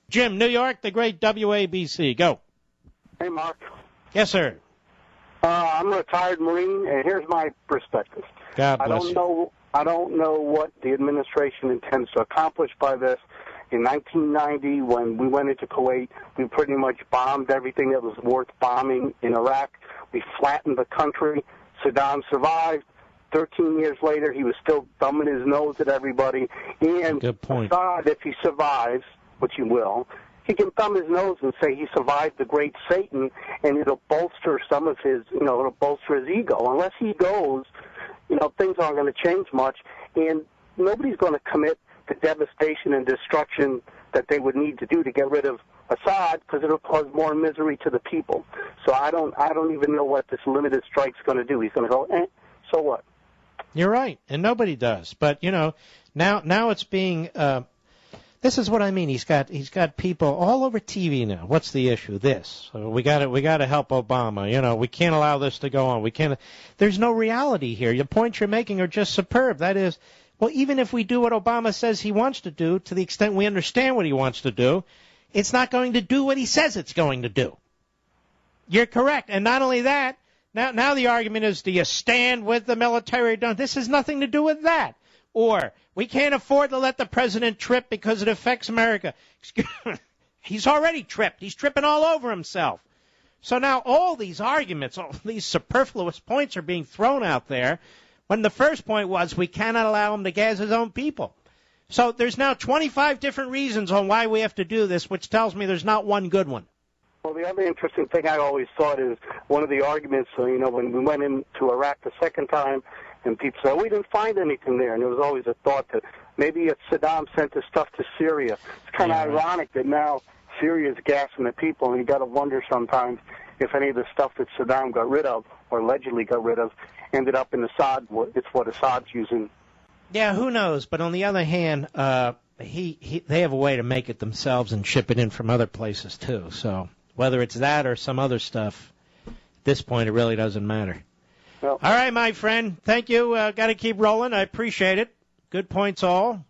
Jim, New York, the great WABC. Go. Hey, Mark. Yes, sir. I'm a retired Marine, and here's my perspective. God bless you. I don't know what the administration intends to accomplish by this. In 1990, when we went into Kuwait, we pretty much bombed everything that was worth bombing in Iraq. We flattened the country. Saddam survived. 13 years later, he was still thumbing his nose at everybody. And good point. Assad, if he survives, which he will, he can thumb his nose and say he survived the great Satan, and it'll bolster some of his, it'll bolster his ego. Unless he goes, things aren't going to change much, and nobody's going to commit the devastation and destruction that they would need to do to get rid of Assad, because it'll cause more misery to the people. So I don't even know what this limited strike's going to do. He's going to go, so what? You're right, and nobody does. But now it's being. This is what I mean. He's got people all over TV now. What's the issue? This. So we got to help Obama. We can't allow this to go on. We can't. There's no reality here. The points you're making are just superb. That is, well, even if we do what Obama says he wants to do, to the extent we understand what he wants to do, it's not going to do what he says it's going to do. You're correct. And not only that, now the argument is, do you stand with the military? This has nothing to do with that. Or, we can't afford to let the president trip because it affects America. He's already tripped. He's tripping all over himself. So now all these arguments, all these superfluous points are being thrown out there, when the first point was we cannot allow him to gas his own people. So there's now 25 different reasons on why we have to do this, which tells me there's not one good one. Well, the other interesting thing I always thought is one of the arguments, when we went into Iraq the second time, and people say, we didn't find anything there. And there was always a thought that maybe Saddam sent his stuff to Syria. It's kind of ironic that now Syria is gassing the people, and you got to wonder sometimes if any of the stuff that Saddam got rid of, or allegedly got rid of, ended up in Assad. It's what Assad's using. Yeah, who knows? But on the other hand, they have a way to make it themselves and ship it in from other places, too. So whether it's that or some other stuff, at this point it really doesn't matter. Well, all right, my friend. Thank you. Got to keep rolling. I appreciate it. Good points all.